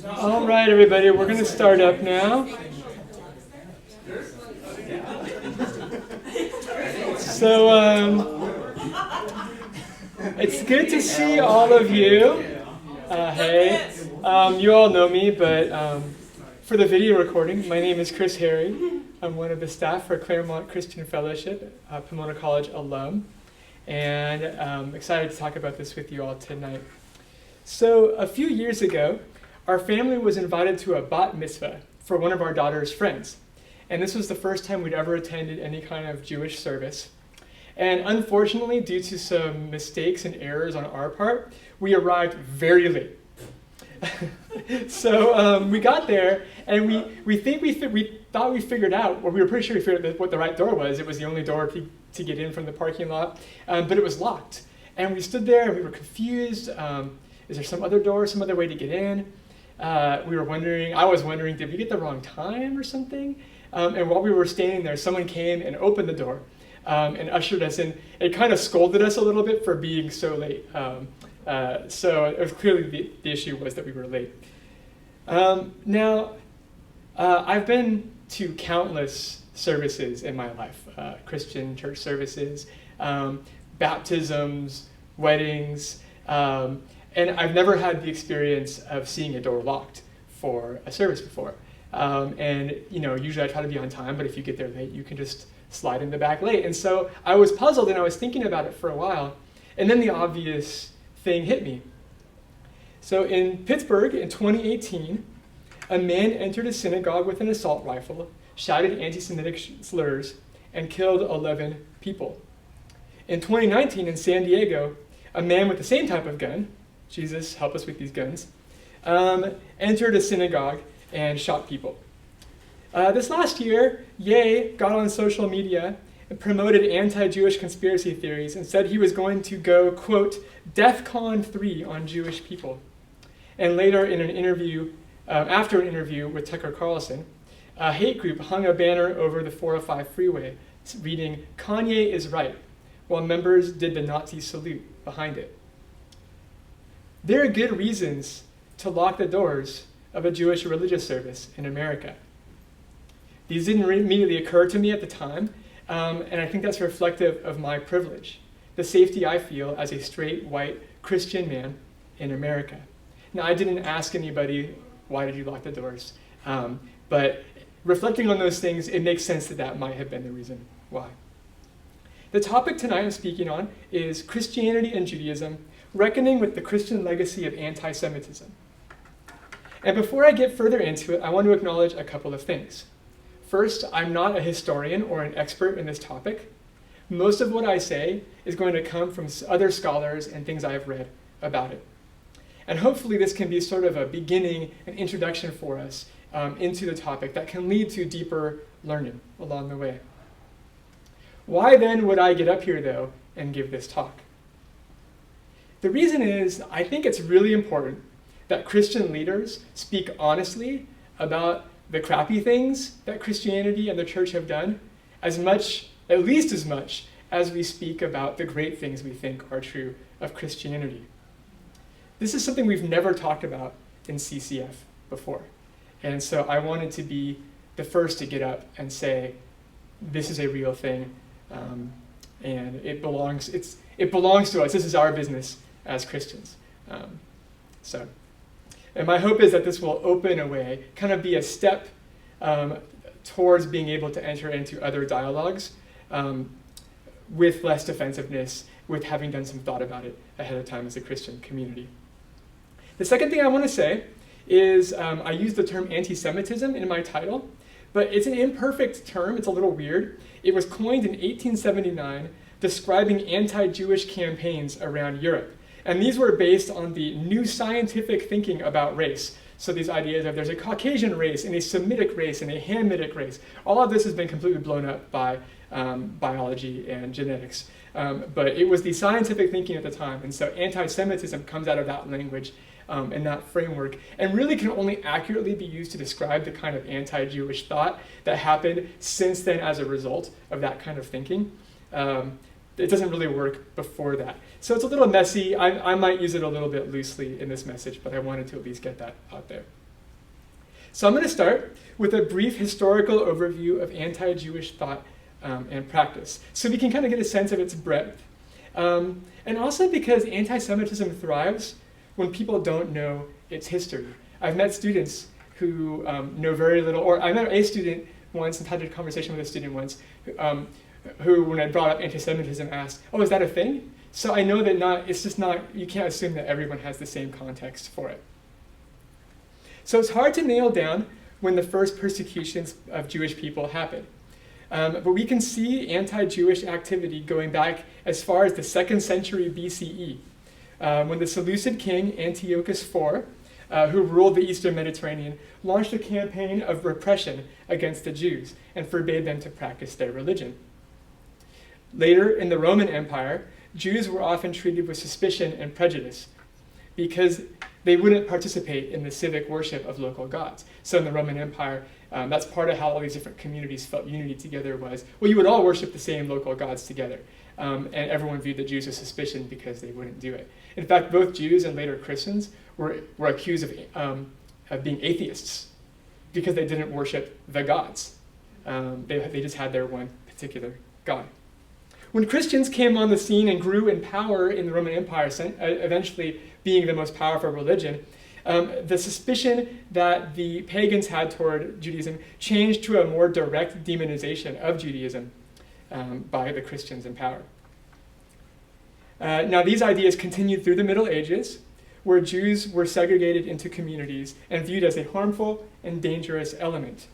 All right, everybody, we're going to start up now. So, it's good to see all of you. Hey, you all know me, but for the video recording, my name is Chris Harry. I'm one of the staff for Claremont Christian Fellowship, Pomona College alum, and I'm excited to talk about this with you all tonight. So, a few years ago, our family was invited to a bat mitzvah for one of our daughter's friends. And this was the first time we'd ever attended any kind of Jewish service. And unfortunately, due to some mistakes and errors on our part, we arrived very late. So we got there, and we thought we figured out, or we were pretty sure we figured out what the right door was. It was the only door to get in from the parking lot, but it was locked. And we stood there, and we were confused. Is there some other door, some other way to get in? I was wondering, did we get the wrong time or something? And while we were standing there, someone came and opened the door and ushered us in. It kind of scolded us a little bit for being so late. So it was clearly the issue was that we were late. Now, I've been to countless services in my life, Christian church services, baptisms, weddings, and I've never had the experience of seeing a door locked for a service before. And usually I try to be on time, but if you get there late, you can just slide in the back late. And so I was puzzled, and I was thinking about it for a while, and then the obvious thing hit me. So in Pittsburgh in 2018, a man entered a synagogue with an assault rifle, shouted anti-Semitic slurs, and killed 11 people. In 2019 in San Diego, a man with the same type of gun, Jesus, help us with these guns, entered a synagogue and shot people. This last year, Ye got on social media and promoted anti-Jewish conspiracy theories and said he was going to go, quote, DEFCON 3 on Jewish people. And later in an interview, after an interview with Tucker Carlson, a hate group hung a banner over the 405 freeway reading, Kanye is right, while members did the Nazi salute behind it. There are good reasons to lock the doors of a Jewish religious service in America. These didn't immediately occur to me at the time, and I think that's reflective of my privilege, the safety I feel as a straight, white, Christian man in America. Now, I didn't ask anybody, why did you lock the doors? But reflecting on those things, it makes sense that that might have been the reason why. The topic tonight I'm speaking on is Christianity and Judaism, reckoning with the Christian legacy of anti-Semitism. And before I get further into it, I want to acknowledge a couple of things. First, I'm not a historian or an expert in this topic. Most of what I say is going to come from other scholars and things I've read about it. And hopefully this can be sort of a beginning, an introduction for us into the topic that can lead to deeper learning along the way. Why then would I get up here, though, and give this talk? The reason is, I think it's really important that Christian leaders speak honestly about the crappy things that Christianity and the church have done, at least as much as we speak about the great things we think are true of Christianity. This is something we've never talked about in CCF before. And so I wanted to be the first to get up and say, this is a real thing, and it belongs to us. This is our business as Christians. And my hope is that this will open a way, kind of be a step towards being able to enter into other dialogues with less defensiveness, with having done some thought about it ahead of time as a Christian community. The second thing I want to say is I use the term anti-Semitism in my title, but it's an imperfect term. It's a little weird. It was coined in 1879, describing anti-Jewish campaigns around Europe. And these were based on the new scientific thinking about race. So these ideas of there's a Caucasian race and a Semitic race and a Hamitic race. All of this has been completely blown up by biology and genetics. But it was the scientific thinking at the time. And so anti-Semitism comes out of that language and that framework, and really can only accurately be used to describe the kind of anti-Jewish thought that happened since then as a result of that kind of thinking. It doesn't really work before that. So it's a little messy. I might use it a little bit loosely in this message, but I wanted to at least get that out there. So I'm going to start with a brief historical overview of anti-Jewish thought and practice, so we can kind of get a sense of its breadth. And also because anti-Semitism thrives when people don't know its history. I've met students who know very little, or I met a student once and had a conversation with a student once who, when I brought up anti-Semitism, asked, "Oh, is that a thing?" So I know that it's just not, you can't assume that everyone has the same context for it. So it's hard to nail down when the first persecutions of Jewish people happened. But we can see anti-Jewish activity going back as far as the 2nd century BCE, when the Seleucid king Antiochus IV, who ruled the Eastern Mediterranean, launched a campaign of repression against the Jews and forbade them to practice their religion. Later, in the Roman Empire, Jews were often treated with suspicion and prejudice because they wouldn't participate in the civic worship of local gods. So in the Roman Empire, that's part of how all these different communities felt unity together was, well, you would all worship the same local gods together. And everyone viewed the Jews with suspicion because they wouldn't do it. In fact, both Jews and later Christians were accused of being atheists because they didn't worship the gods. They just had their one particular god. When Christians came on the scene and grew in power in the Roman Empire, eventually being the most powerful religion, the suspicion that the pagans had toward Judaism changed to a more direct demonization of Judaism by the Christians in power. Now, these ideas continued through the Middle Ages, where Jews were segregated into communities and viewed as a harmful and dangerous element.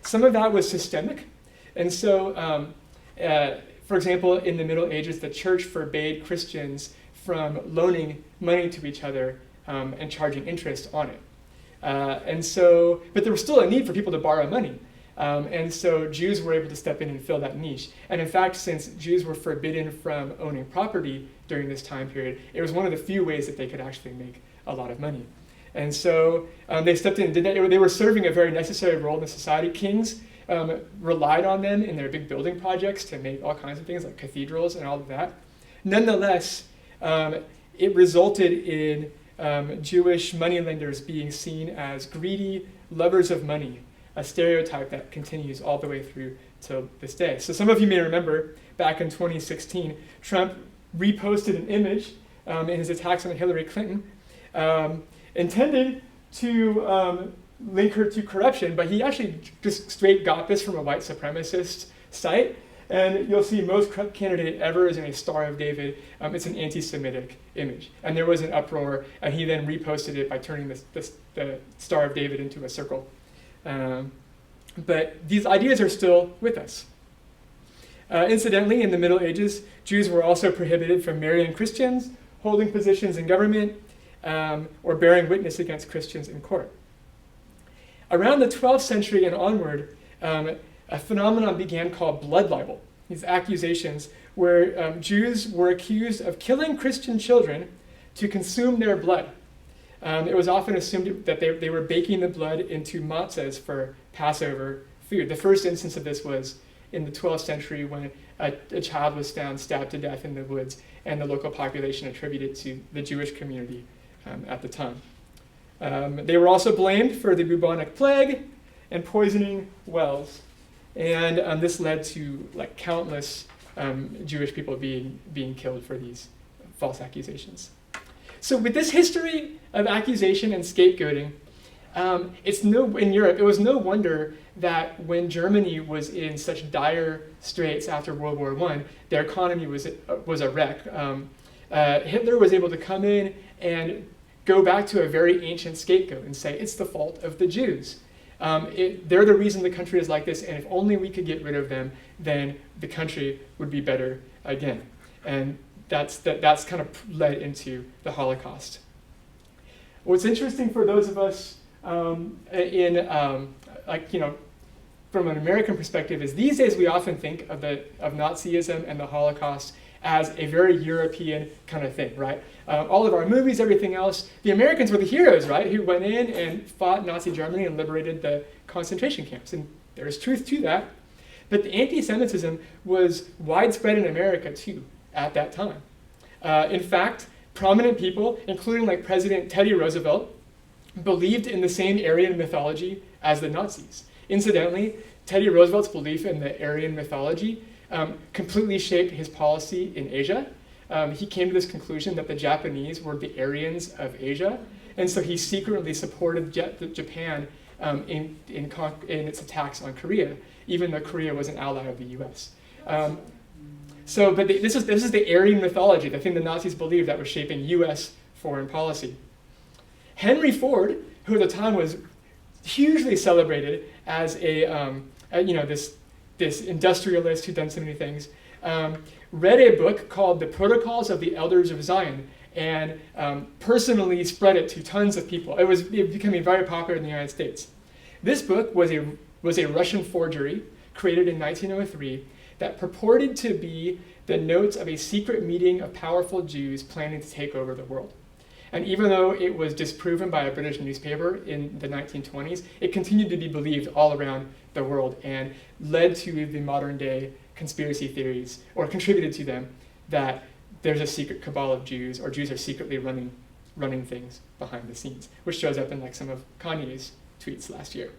Some of that was systemic, and so for example, in the Middle Ages, the church forbade Christians from loaning money to each other and charging interest on it. But there was still a need for people to borrow money. And so Jews were able to step in and fill that niche. And in fact, since Jews were forbidden from owning property during this time period, it was one of the few ways that they could actually make a lot of money. And so they stepped in and did that. They were serving a very necessary role in the society. Kings relied on them in their big building projects to make all kinds of things like cathedrals and all of that. Nonetheless, it resulted in Jewish moneylenders being seen as greedy lovers of money, a stereotype that continues all the way through to this day. So some of you may remember back in 2016, Trump reposted an image in his attacks on Hillary Clinton, intended to link her to corruption, but he actually just straight got this from a white supremacist site. And you'll see most corrupt candidate ever is in a Star of David. It's an anti-Semitic image. And there was an uproar, and he then reposted it by turning the Star of David into a circle. But these ideas are still with us. Incidentally, in the Middle Ages, Jews were also prohibited from marrying Christians, holding positions in government, or bearing witness against Christians in court. Around the 12th century and onward, a phenomenon began called blood libel. These accusations where Jews were accused of killing Christian children to consume their blood. It was often assumed that they were baking the blood into matzahs for Passover food. The first instance of this was in the 12th century when a child was found stabbed to death in the woods, and the local population attributed it to the Jewish community at the time. They were also blamed for the bubonic plague and poisoning wells. And this led to countless Jewish people being killed for these false accusations. So with this history of accusation and scapegoating, in Europe, it was no wonder that when Germany was in such dire straits after World War I, their economy was a wreck. Hitler was able to come in and go back to a very ancient scapegoat and say, it's the fault of the Jews. They're the reason the country is like this, and if only we could get rid of them, then the country would be better again. And that's kind of led into the Holocaust. What's interesting for those of us from an American perspective is these days we often think of Nazism and the Holocaust as a very European kind of thing, right? All of our movies, everything else, the Americans were the heroes, right, who went in and fought Nazi Germany and liberated the concentration camps. And there's truth to that. But the anti-Semitism was widespread in America, too, at that time. In fact, prominent people, including President Teddy Roosevelt, believed in the same Aryan mythology as the Nazis. Incidentally, Teddy Roosevelt's belief in the Aryan mythology completely shaped his policy in Asia. He came to this conclusion that the Japanese were the Aryans of Asia, and so he secretly supported Japan in its attacks on Korea, even though Korea was an ally of the U.S. But this is the Aryan mythology, the thing the Nazis believed that was shaping U.S. foreign policy. Henry Ford, who at the time was hugely celebrated as this industrialist who'd done so many things, read a book called The Protocols of the Elders of Zion and personally spread it to tons of people. It became very popular in the United States. This book was a Russian forgery created in 1903 that purported to be the notes of a secret meeting of powerful Jews planning to take over the world. And even though it was disproven by a British newspaper in the 1920s, it continued to be believed all around the world and led to the modern day conspiracy theories, or contributed to them, that there's a secret cabal of Jews, or Jews are secretly running things behind the scenes, which shows up in like some of Kanye's tweets last year.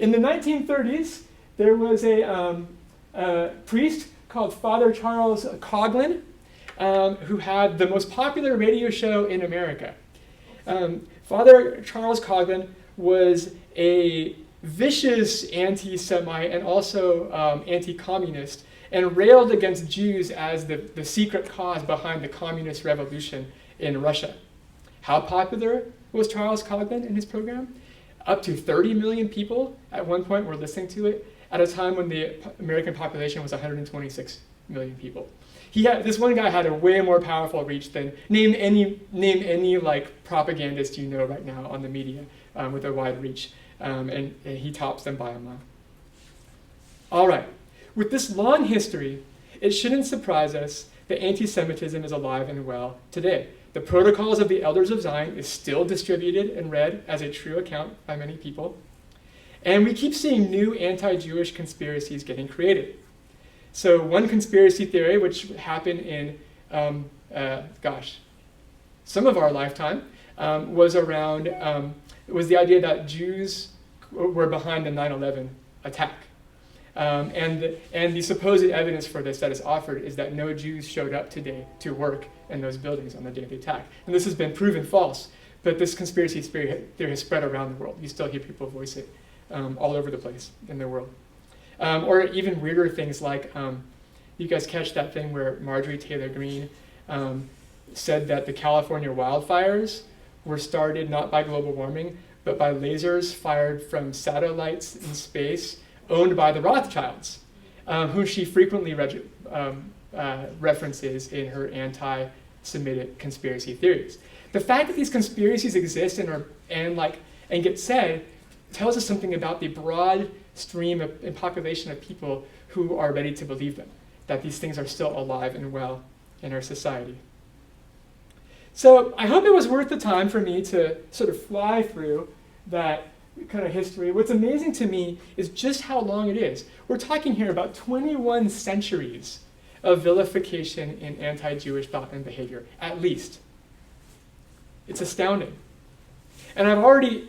In the 1930s, there was a priest called Father Charles Coughlin, who had the most popular radio show in America. Father Charles Coughlin was a vicious anti-Semite and also anti-communist, and railed against Jews as the secret cause behind the communist revolution in Russia. How popular was Charles Coughlin and his program? Up to 30 million people at one point were listening to it, at a time when the American population was 126 million people. This one guy had a way more powerful reach than name any like propagandist you know right now on the media with a wide reach, and he tops them by a mile. All right, with this long history, it shouldn't surprise us that anti-Semitism is alive and well today. The Protocols of the Elders of Zion is still distributed and read as a true account by many people, and we keep seeing new anti-Jewish conspiracies getting created. So one conspiracy theory, which happened in, some of our lifetime, was the idea that Jews were behind the 9/11 attack. And the supposed evidence for this that is offered is that no Jews showed up today to work in those buildings on the day of the attack. And this has been proven false, but this conspiracy theory has spread around the world. You still hear people voice it all over the place in the world. Or even weirder things like, you guys catch that thing where Marjorie Taylor Greene said that the California wildfires were started not by global warming, but by lasers fired from satellites in space owned by the Rothschilds, who she frequently references in her anti-Semitic conspiracy theories. The fact that these conspiracies exist and get said tells us something about the broad stream and population of people who are ready to believe them, that these things are still alive and well in our society. So I hope it was worth the time for me to sort of fly through that kind of history. What's amazing to me is just how long it is. We're talking here about 21 centuries of vilification in anti-Jewish thought and behavior, at least. It's astounding. And I've already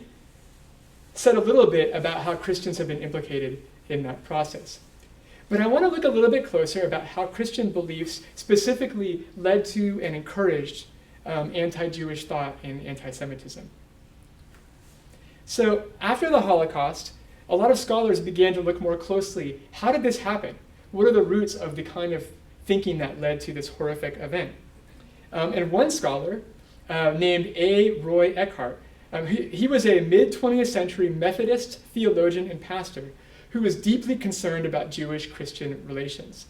said a little bit about how Christians have been implicated in that process. But I want to look a little bit closer about how Christian beliefs specifically led to and encouraged anti-Jewish thought and anti-Semitism. So after the Holocaust, a lot of scholars began to look more closely. How did this happen? What are the roots of the kind of thinking that led to this horrific event? And one scholar named A. Roy Eckhart, he was a mid-20th century Methodist theologian and pastor who was deeply concerned about Jewish-Christian relations.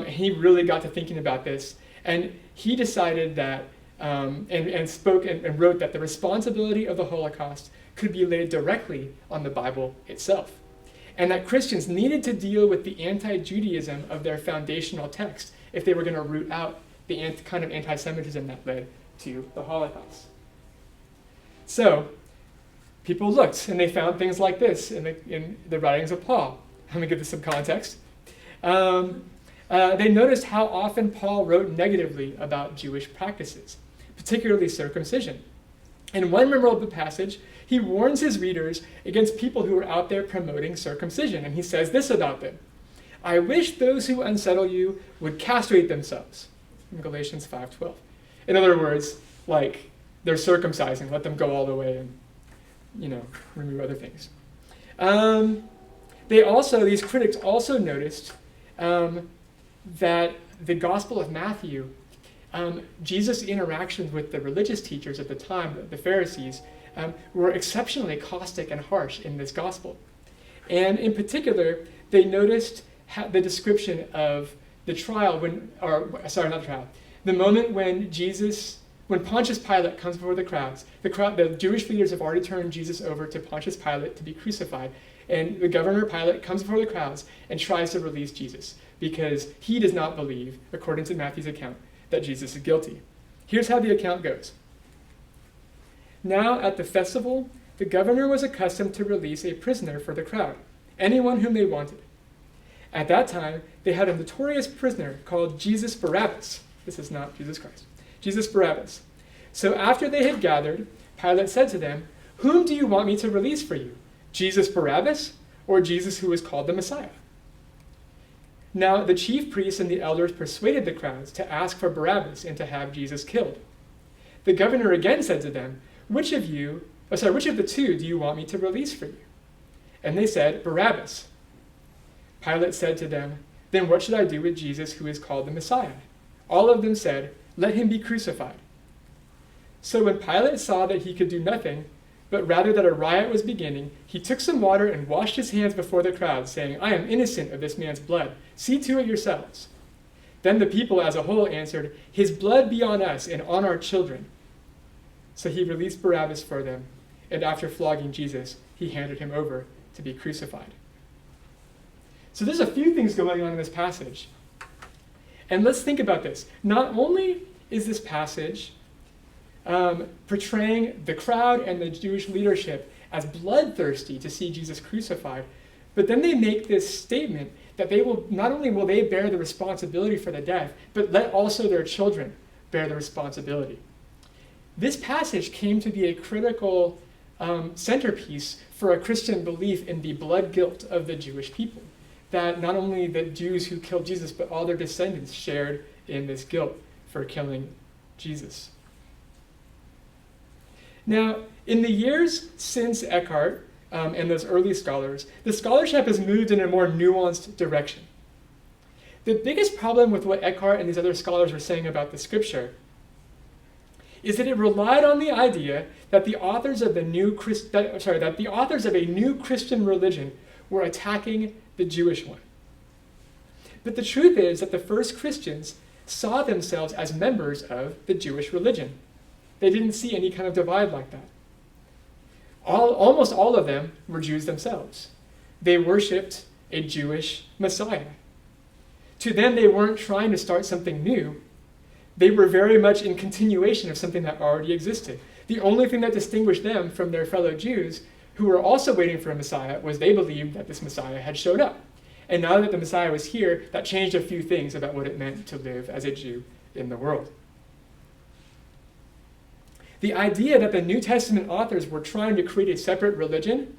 He really got to thinking about this, and he decided that, and spoke and wrote that the responsibility of the Holocaust could be laid directly on the Bible itself, and that Christians needed to deal with the anti-Judaism of their foundational text if they were going to root out the kind of anti-Semitism that led to the Holocaust. So people looked, and they found things like this in the writings of Paul. Let me give this some context. They noticed how often Paul wrote negatively about Jewish practices, particularly circumcision. In one memorable passage, he warns his readers against people who are out there promoting circumcision, and he says this about them: "I wish those who unsettle you would castrate themselves," in Galatians 5:12. In other words, like, they're circumcising, let them go all the way and, remove other things. These critics also noticed that the Gospel of Matthew, Jesus' interactions with the religious teachers at the time, the Pharisees, were exceptionally caustic and harsh in this gospel. And in particular, they noticed the description of the trial the moment when Pontius Pilate comes before the crowds. The Jewish leaders have already turned Jesus over to Pontius Pilate to be crucified. And the governor Pilate comes before the crowds and tries to release Jesus because he does not believe, according to Matthew's account, that Jesus is guilty. Here's how the account goes. Now at the festival, the governor was accustomed to release a prisoner for the crowd, anyone whom they wanted. At that time, they had a notorious prisoner called Jesus Barabbas. This is not Jesus Christ. Jesus Barabbas. So after they had gathered, Pilate said to them, "Whom do you want me to release for you? Jesus Barabbas, or Jesus who is called the Messiah?" Now the chief priests and the elders persuaded the crowds to ask for Barabbas and to have Jesus killed. The governor again said to them, which of the two do you want me to release for you?" And they said, "Barabbas." Pilate said to them, "Then what should I do with Jesus who is called the Messiah?" All of them said, "Let him be crucified." So when Pilate saw that he could do nothing, but rather that a riot was beginning, he took some water and washed his hands before the crowd, saying, "I am innocent of this man's blood. See to it yourselves." Then the people as a whole answered, "His blood be on us and on our children." So he released Barabbas for them, and after flogging Jesus, he handed him over to be crucified. So there's a few things going on in this passage. And let's think about this. Not only is this passage portraying the crowd and the Jewish leadership as bloodthirsty to see Jesus crucified, but then they make this statement that not only will they bear the responsibility for the death, but let also their children bear the responsibility. This passage came to be a critical centerpiece for a Christian belief in the blood guilt of the Jewish people, that not only the Jews who killed Jesus, but all their descendants shared in this guilt for killing Jesus. Now, in the years since Eckhart and those early scholars, the scholarship has moved in a more nuanced direction. The biggest problem with what Eckhart and these other scholars were saying about the scripture is that it relied on the idea that the authors of a new Christian religion were attacking the Jewish one. But the truth is that the first Christians saw themselves as members of the Jewish religion. They didn't see any kind of divide like that. Almost all of them were Jews themselves. They worshipped a Jewish Messiah. To them, they weren't trying to start something new. They were very much in continuation of something that already existed. The only thing that distinguished them from their fellow Jews, who were also waiting for a Messiah, was they believed that this Messiah had showed up. And now that the Messiah was here, that changed a few things about what it meant to live as a Jew in the world. The idea that the New Testament authors were trying to create a separate religion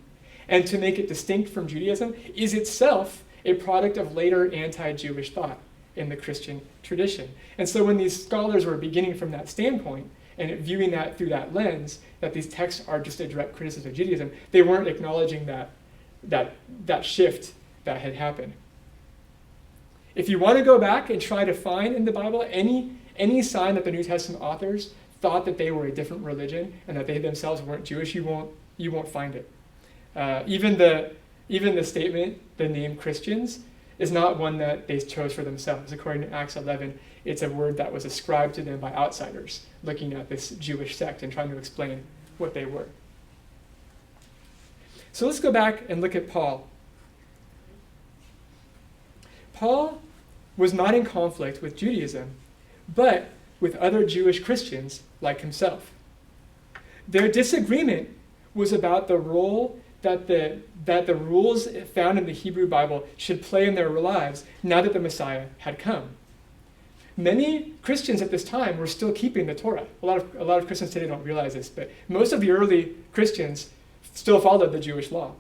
and to make it distinct from Judaism is itself a product of later anti-Jewish thought in the Christian tradition. And so when these scholars were beginning from that standpoint and viewing that through that lens, that these texts are just a direct criticism of Judaism, they weren't acknowledging that shift that had happened. If you want to go back and try to find in the Bible any sign that the New Testament authors thought that they were a different religion and that they themselves weren't Jewish, you won't find it. Even the statement, the name Christians, is not one that they chose for themselves. According to Acts 11, it's a word that was ascribed to them by outsiders looking at this Jewish sect and trying to explain what they were. So let's go back and look at Paul. Paul was not in conflict with Judaism, but with other Jewish Christians like himself. Their disagreement was about the role that the rules found in the Hebrew Bible should play in their lives now that the Messiah had come. many Christians at this time were still keeping the Torah. A lot of Christians today don't realize this, but most of the early Christians still followed the Jewish law.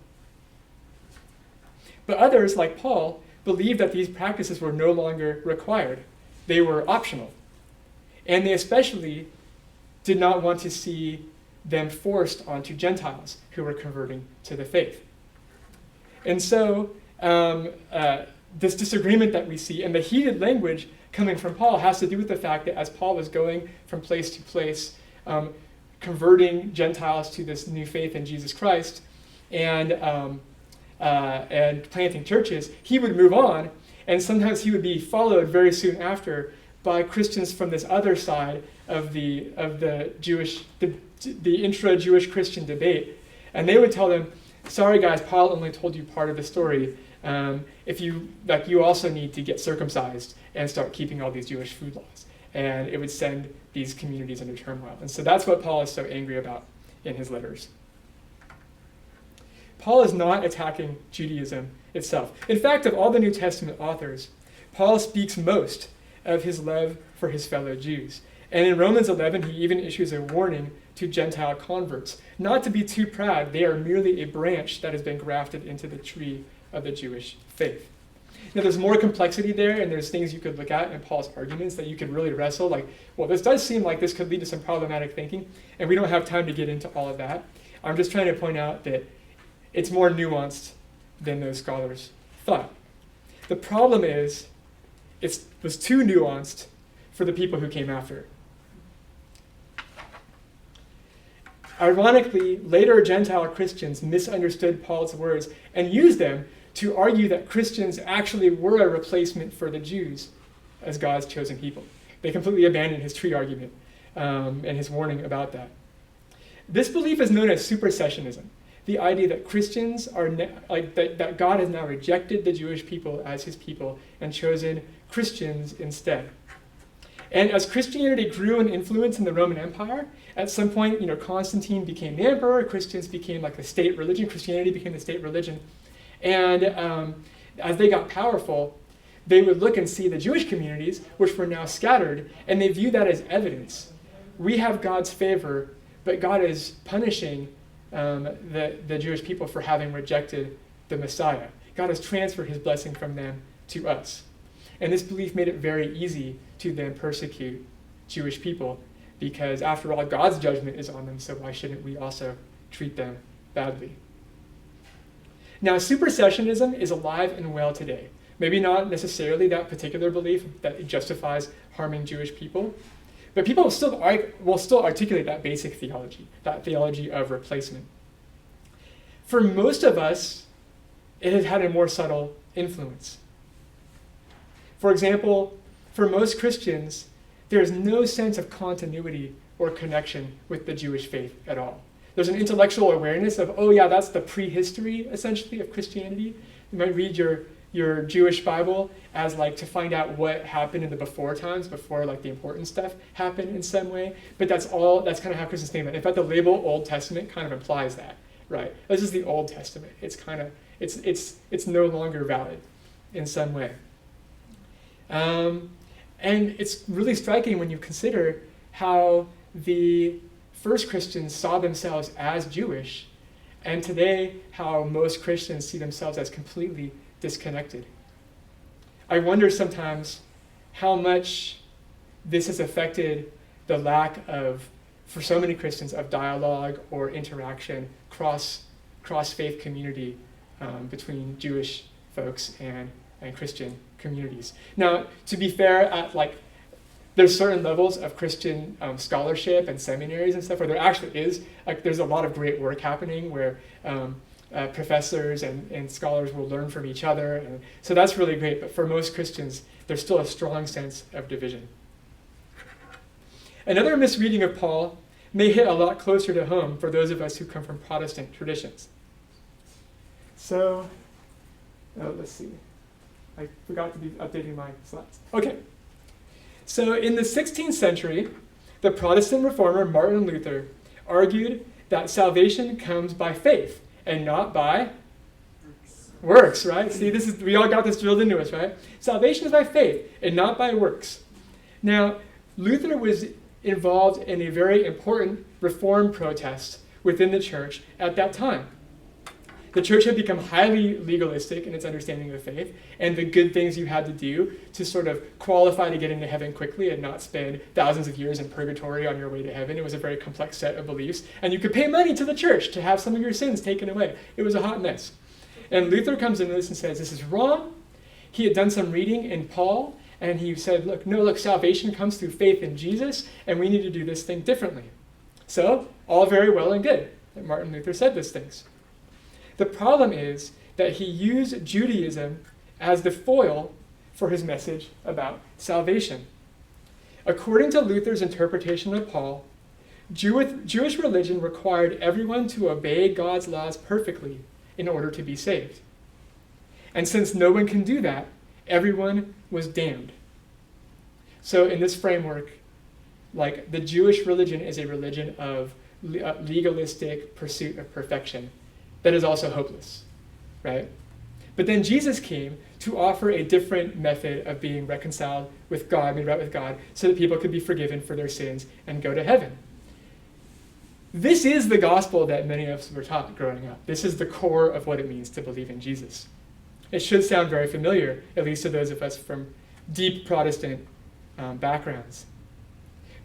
But others, like Paul, believed that these practices were no longer required. They were optional. And they especially did not want to see them forced onto Gentiles who were converting to the faith. And so this disagreement that we see and the heated language coming from Paul has to do with the fact that as Paul was going from place to place, converting Gentiles to this new faith in Jesus Christ and planting churches, he would move on, and sometimes he would be followed very soon after by Christians from this other side of the intra-Jewish Christian debate, and they would tell them, "Sorry guys, Paul only told you part of the story. If you also need to get circumcised and start keeping all these Jewish food laws." And it would send these communities into turmoil. And so that's what Paul is so angry about in his letters. Paul is not attacking Judaism itself. In fact, of all the New Testament authors, Paul speaks most of his love for his fellow Jews. And in Romans 11, he even issues a warning to Gentile converts not to be too proud. They are merely a branch that has been grafted into the tree of the Jewish faith. Now, there's more complexity there, and there's things you could look at in Paul's arguments that you could really wrestle, like, well, this does seem like this could lead to some problematic thinking, and we don't have time to get into all of that. I'm just trying to point out that it's more nuanced than those scholars thought. The problem is, it was too nuanced for the people who came after. Ironically, later Gentile Christians misunderstood Paul's words and used them to argue that Christians actually were a replacement for the Jews as God's chosen people. They completely abandoned his tree argument and his warning about that. This belief is known as supersessionism, the idea that Christians are that God has now rejected the Jewish people as his people and chosen Christians instead. And as Christianity grew in influence in the Roman Empire, at some point, Constantine became the emperor, Christians became like the state religion, Christianity became the state religion. And as they got powerful, they would look and see the Jewish communities, which were now scattered, and they view that as evidence. We have God's favor, but God is punishing the Jewish people for having rejected the Messiah. God has transferred his blessing from them to us. And this belief made it very easy to then persecute Jewish people, because after all, God's judgment is on them, so why shouldn't we also treat them badly? Now, supersessionism is alive and well today. Maybe not necessarily that particular belief that it justifies harming Jewish people, but people will still articulate that basic theology, that theology of replacement. For most of us, it has had a more subtle influence. For example, for most Christians, there is no sense of continuity or connection with the Jewish faith at all. There's an intellectual awareness of, oh yeah, that's the prehistory, essentially, of Christianity. You might read your Jewish Bible as like to find out what happened in the before times, before like the important stuff happened in some way. But that's kind of how Christians think of it. In fact, the label Old Testament kind of implies that, right? This is the Old Testament. It's no longer valid in some way. And it's really striking when you consider how the first Christians saw themselves as Jewish, and today how most Christians see themselves as completely disconnected. I wonder sometimes how much this has affected the lack of, for so many Christians, of dialogue or interaction cross-faith community between Jewish folks and Christian communities. Now, to be fair, there's certain levels of Christian scholarship and seminaries and stuff where there actually is, there's a lot of great work happening where professors and scholars will learn from each other. And so that's really great, but for most Christians, there's still a strong sense of division. Another misreading of Paul may hit a lot closer to home for those of us who come from Protestant traditions. So, let's see. I forgot to be updating my slides. Okay. So in the 16th century, the Protestant reformer Martin Luther argued that salvation comes by faith and not by works, right? See, we all got this drilled into us, right? Salvation is by faith and not by works. Now, Luther was involved in a very important reform protest within the church at that time. The church had become highly legalistic in its understanding of faith and the good things you had to do to sort of qualify to get into heaven quickly and not spend thousands of years in purgatory on your way to heaven. It was a very complex set of beliefs. And you could pay money to the church to have some of your sins taken away. It was a hot mess. And Luther comes into this and says, this is wrong. He had done some reading in Paul, and he said, look, salvation comes through faith in Jesus, and we need to do this thing differently. So, all very well and good that Martin Luther said these things. The problem is that he used Judaism as the foil for his message about salvation. According to Luther's interpretation of Paul, Jewish religion required everyone to obey God's laws perfectly in order to be saved. And since no one can do that, everyone was damned. So in this framework, like the Jewish religion is a religion of legalistic pursuit of perfection that is also hopeless, right? But then Jesus came to offer a different method of being reconciled with God, made right with God, so that people could be forgiven for their sins and go to heaven. This is the gospel that many of us were taught growing up. This is the core of what it means to believe in Jesus. It should sound very familiar, at least to those of us from deep Protestant backgrounds.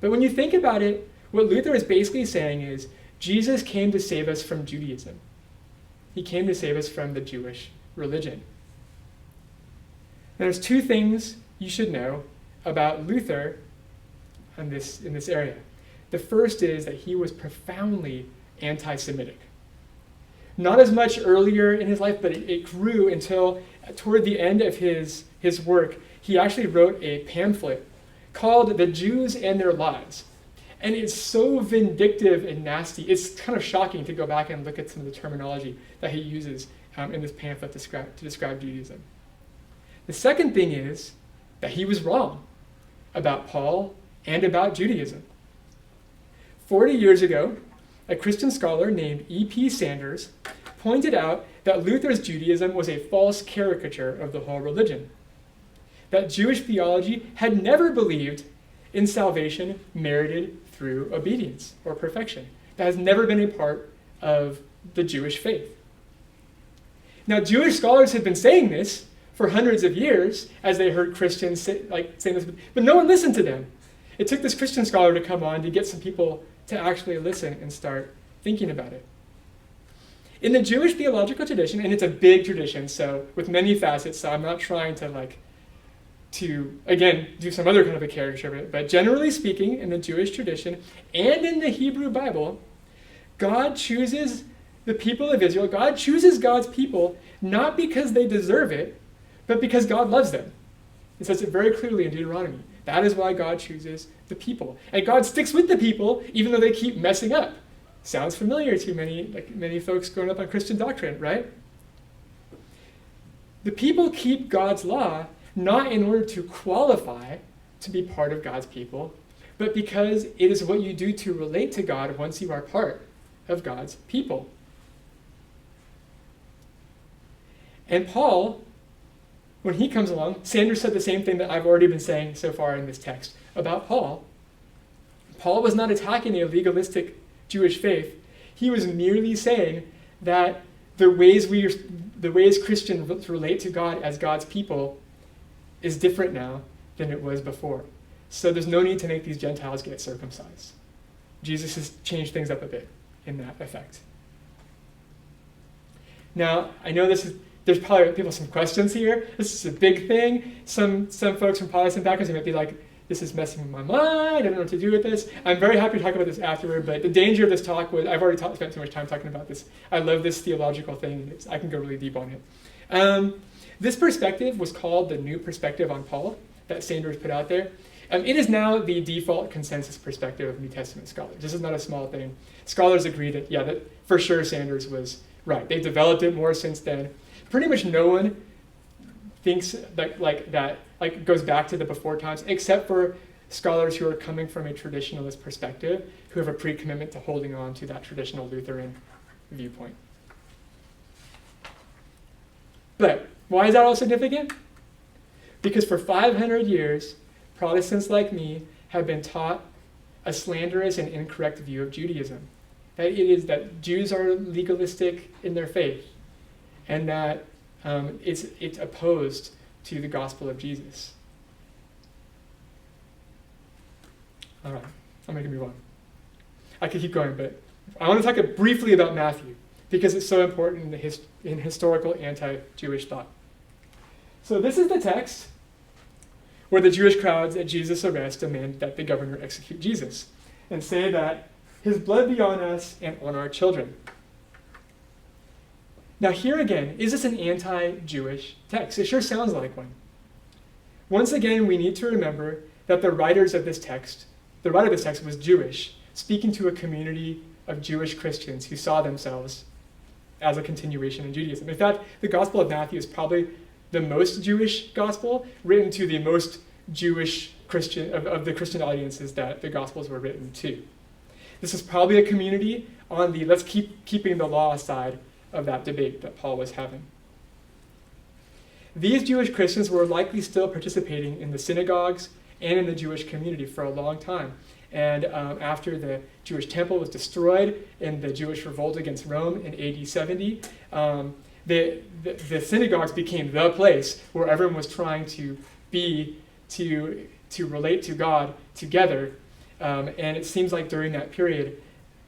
But when you think about it, what Luther is basically saying is Jesus came to save us from Judaism. He came to save us from the Jewish religion. Now, there's two things you should know about Luther in this area. The first is that he was profoundly anti-Semitic. Not as much earlier in his life, but it grew until toward the end of his work, he actually wrote a pamphlet called The Jews and Their Lies. And it's so vindictive and nasty. It's kind of shocking to go back and look at some of the terminology that he uses in this pamphlet to describe Judaism. The second thing is that he was wrong about Paul and about Judaism. 40 years ago, a Christian scholar named E.P. Sanders pointed out that Luther's Judaism was a false caricature of the whole religion. That Jewish theology had never believed in salvation merited through obedience or perfection. That has never been a part of the Jewish faith. Now, Jewish scholars have been saying this for hundreds of years as they heard Christians saying this, but no one listened to them. It took this Christian scholar to come on to get some people to actually listen and start thinking about it. In the Jewish theological tradition, and it's a big tradition, so with many facets, so I'm not trying to again, do some other kind of a caricature of it, but generally speaking, in the Jewish tradition and in the Hebrew Bible, God chooses the people of Israel, God chooses God's people not because they deserve it, but because God loves them. It says it very clearly in Deuteronomy. That is why God chooses the people. And God sticks with the people even though they keep messing up. Sounds familiar to many folks growing up on Christian doctrine, right? The people keep God's law not in order to qualify to be part of God's people, but because it is what you do to relate to God once you are part of God's people. And Paul, when he comes along, Sanders said the same thing that I've already been saying so far in this text about Paul. Paul was not attacking a legalistic Jewish faith. He was merely saying that the ways Christians relate to God as God's people is different now than it was before. So there's no need to make these Gentiles get circumcised. Jesus has changed things up a bit in that effect. Now, I know there's probably some questions here. This is a big thing. Some folks from Protestant backgrounds might be like, this is messing with my mind. I don't know what to do with this. I'm very happy to talk about this afterward, but the danger of this talk was, I've already spent too much time talking about this. I love this theological thing. I can go really deep on it. This perspective was called the New Perspective on Paul that Sanders put out there. It is now the default consensus perspective of New Testament scholars. This is not a small thing. Scholars agree that for sure Sanders was right. They've developed it more since then. Pretty much no one thinks that goes back to the before times, except for scholars who are coming from a traditionalist perspective, who have a pre-commitment to holding on to that traditional Lutheran viewpoint. But why is that all significant? Because for 500 years, Protestants like me have been taught a slanderous and incorrect view of Judaism. That it is that Jews are legalistic in their faith, and that it's opposed to the gospel of Jesus. All right, I'm going to move on. I could keep going, but I want to talk briefly about Matthew, because it's so important in historical anti-Jewish thought. So this is the text where the Jewish crowds at Jesus' arrest demand that the governor execute Jesus and say that his blood be on us and on our children. Now here again, is this an anti-Jewish text? It sure sounds like one. Once again, we need to remember that the writer of this text was Jewish, speaking to a community of Jewish Christians who saw themselves as a continuation in Judaism. In fact, the Gospel of Matthew is probably the most Jewish gospel, written to the most Jewish Christian of the Christian audiences that the Gospels were written to. This is probably a community on the let's keep keeping the law side of that debate that Paul was having. These Jewish Christians were likely still participating in the synagogues and in the Jewish community for a long time. And after the Jewish temple was destroyed in the Jewish revolt against Rome in AD 70, the synagogues became the place where everyone was trying to relate to God together. And it seems like during that period,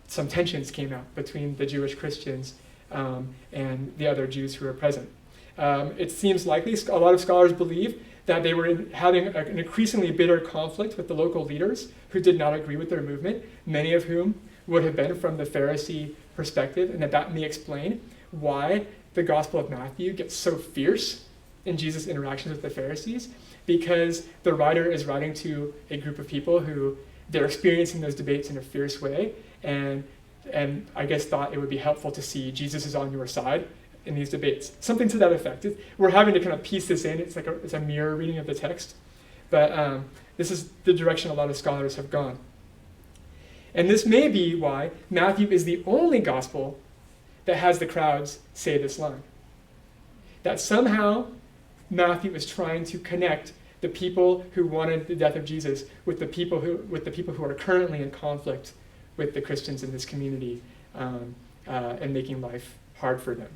some tensions came out between the Jewish Christians and the other Jews who were present. It seems likely, a lot of scholars believe, that they were having an increasingly bitter conflict with the local leaders who did not agree with their movement, many of whom would have been from the Pharisee perspective, and that may explain why the Gospel of Matthew gets so fierce in Jesus' interactions with the Pharisees, because the writer is writing to a group of people who they're experiencing those debates in a fierce way, and I guess thought it would be helpful to see Jesus is on your side in these debates. Something to that effect. We're having to kind of piece this in. It's like it's a mirror reading of the text. But this is the direction a lot of scholars have gone. And this may be why Matthew is the only gospel that has the crowds say this line. That somehow Matthew is trying to connect the people who wanted the death of Jesus with the people who are currently in conflict with the Christians in this community and making life hard for them.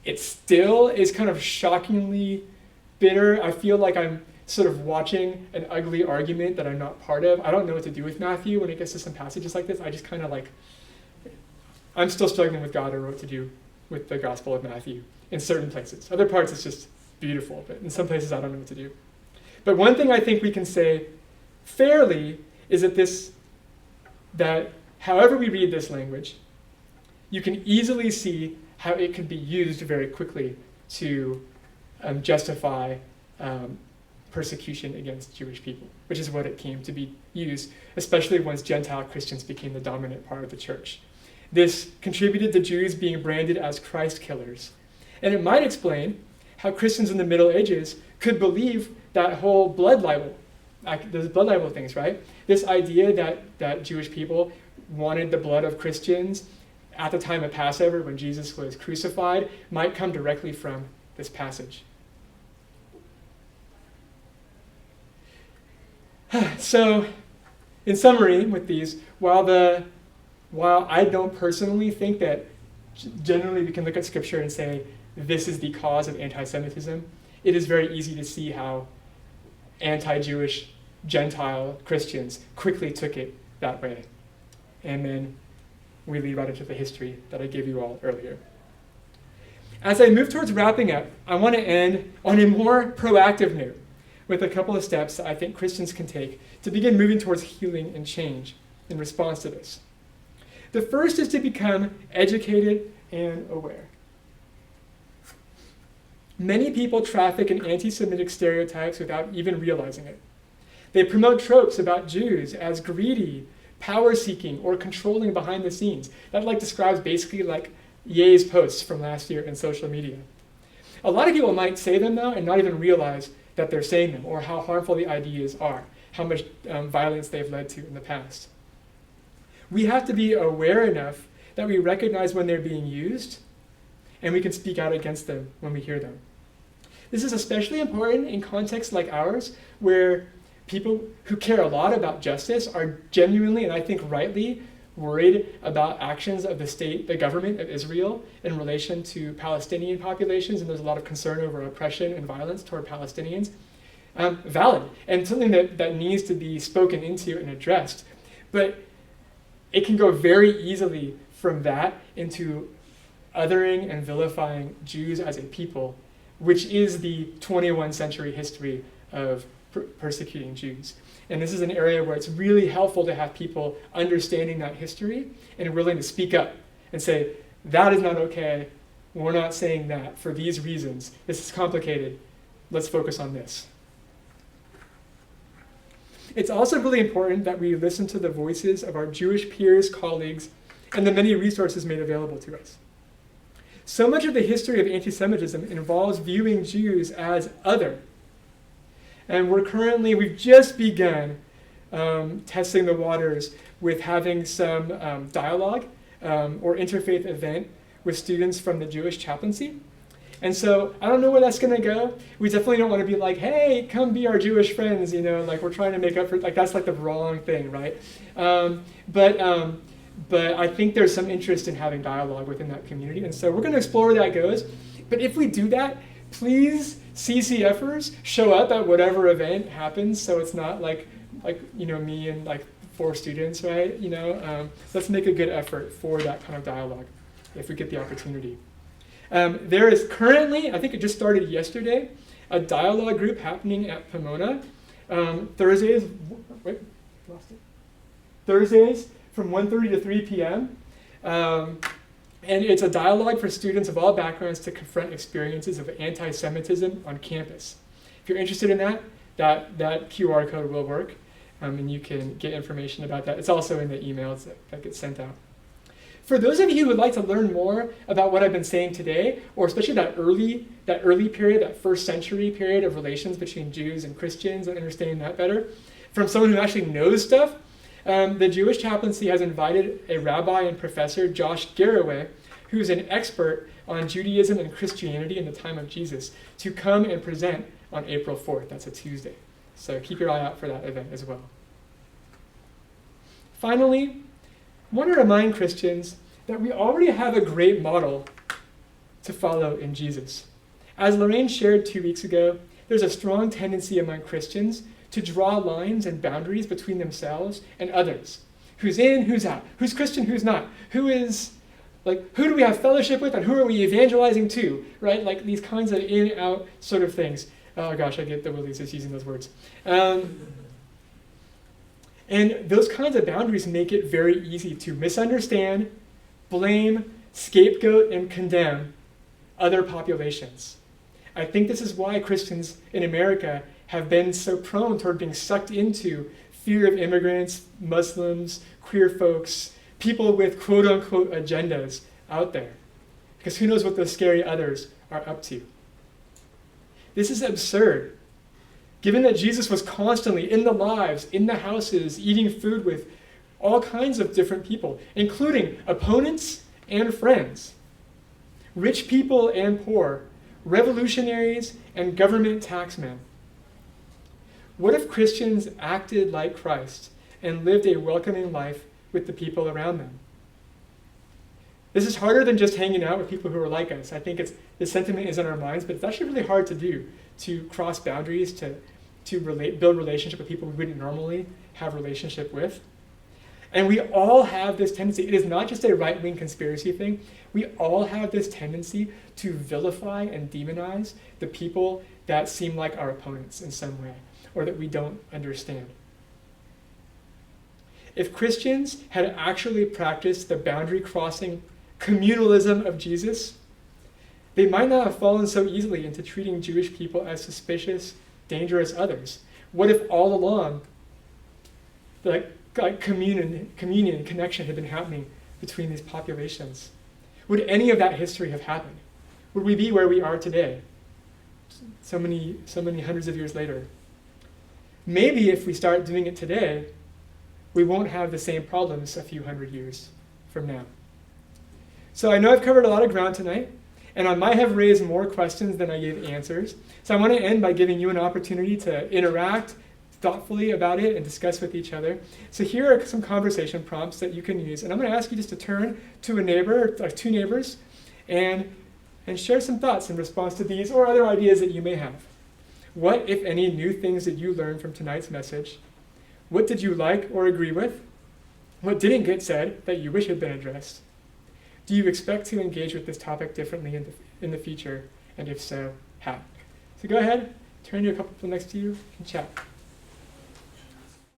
It still is kind of shockingly bitter. I feel like I'm sort of watching an ugly argument that I'm not part of. I don't know what to do with Matthew when it gets to some passages like this. I just kind of I'm still struggling with God or what to do with the Gospel of Matthew in certain places. Other parts it's just beautiful, but in some places I don't know what to do. But one thing I think we can say fairly is that however we read this language, you can easily see how it can be used very quickly to justify persecution against Jewish people, which is what it came to be used, especially once Gentile Christians became the dominant part of the church. This contributed to Jews being branded as Christ killers. And it might explain how Christians in the Middle Ages could believe that whole blood libel, those blood libel things, right? This idea that Jewish people wanted the blood of Christians at the time of Passover when Jesus was crucified might come directly from this passage. So, in summary with these, while I don't personally think that generally we can look at Scripture and say this is the cause of anti-Semitism, it is very easy to see how anti-Jewish Gentile Christians quickly took it that way. And then we lead right into the history that I gave you all earlier. As I move towards wrapping up, I want to end on a more proactive note with a couple of steps that I think Christians can take to begin moving towards healing and change in response to this. The first is to become educated and aware. Many people traffic in anti-Semitic stereotypes without even realizing it. They promote tropes about Jews as greedy, power-seeking, or controlling behind the scenes. That describes basically Ye's posts from last year in social media. A lot of people might say them though and not even realize that they're saying them or how harmful the ideas are, how much violence they've led to in the past. We have to be aware enough that we recognize when they're being used and we can speak out against them when we hear them. This is especially important in contexts like ours where people who care a lot about justice are genuinely, and I think rightly, worried about actions of the state, the government of Israel in relation to Palestinian populations, and there's a lot of concern over oppression and violence toward Palestinians. Valid, and something that needs to be spoken into and addressed. But it can go very easily from that into othering and vilifying Jews as a people, which is the 21st century history of persecuting Jews. And this is an area where it's really helpful to have people understanding that history and willing to speak up and say, that is not okay. We're not saying that for these reasons. This is complicated. Let's focus on this. It's also really important that we listen to the voices of our Jewish peers, colleagues, and the many resources made available to us. So much of the history of anti-Semitism involves viewing Jews as other. And we've just begun testing the waters with having some dialogue or interfaith event with students from the Jewish chaplaincy. And so I don't know where that's going to go. We definitely don't want to be like, hey, come be our Jewish friends, like we're trying to make up for, like that's like the wrong thing, right? But I think there's some interest in having dialogue within that community. And so we're going to explore where that goes. But if we do that, please, CCFers, show up at whatever event happens. So it's not like me and like 4 students, right? Let's make a good effort for that kind of dialogue if we get the opportunity. There is currently, I think it just started yesterday, a dialogue group happening at Pomona. Thursdays from 1:30 to 3 p.m. And it's a dialogue for students of all backgrounds to confront experiences of anti-Semitism on campus. If you're interested in that QR code will work, and you can get information about that. It's also in the emails that get sent out. For those of you who would like to learn more about what I've been saying today, or especially that early period, that first century period of relations between Jews and Christians and understanding that better, from someone who actually knows stuff, the Jewish chaplaincy has invited a rabbi and professor, Josh Garraway, who's an expert on Judaism and Christianity in the time of Jesus, to come and present on April 4th. That's a Tuesday. So keep your eye out for that event as well. Finally, I want to remind Christians that we already have a great model to follow in Jesus. As Lorraine shared 2 weeks ago, there's a strong tendency among Christians to draw lines and boundaries between themselves and others. Who's in, who's out? Who's Christian, who's not? Who do we have fellowship with, and who are we evangelizing to, right? Like these kinds of in, out sort of things. Oh gosh, I get the willies just using those words. And those kinds of boundaries make it very easy to misunderstand, blame, scapegoat, and condemn other populations. I think this is why Christians in America have been so prone toward being sucked into fear of immigrants, Muslims, queer folks, people with quote-unquote agendas out there. Because who knows what those scary others are up to. This is absurd. Given that Jesus was constantly in the lives, in the houses, eating food with all kinds of different people, including opponents and friends, rich people and poor, revolutionaries and government taxmen. What if Christians acted like Christ and lived a welcoming life with the people around them? This is harder than just hanging out with people who are like us. I think the sentiment is in our minds, but it's actually really hard to do, to cross boundaries, to build relationship with people we wouldn't normally have relationship with. And we all have this tendency. It is not just a right-wing conspiracy thing. We all have this tendency to vilify and demonize the people that seem like our opponents in some way, or that we don't understand. If Christians had actually practiced the boundary-crossing communalism of Jesus, they might not have fallen so easily into treating Jewish people as suspicious, dangerous others. What if all along the communion, connection had been happening between these populations? Would any of that history have happened? Would we be where we are today, so many hundreds of years later? Maybe if we start doing it today, we won't have the same problems a few hundred years from now. So I know I've covered a lot of ground tonight, and I might have raised more questions than I gave answers. So I want to end by giving you an opportunity to interact, thoughtfully about it and discuss with each other. So here are some conversation prompts that you can use. And I'm going to ask you just to turn to a neighbor, or two neighbors, and share some thoughts in response to these or other ideas that you may have. What, if any, new things did you learn from tonight's message? What did you like or agree with? What didn't get said that you wish had been addressed? Do you expect to engage with this topic differently in the future? And if so, how? So go ahead, turn to a couple people next to you and chat.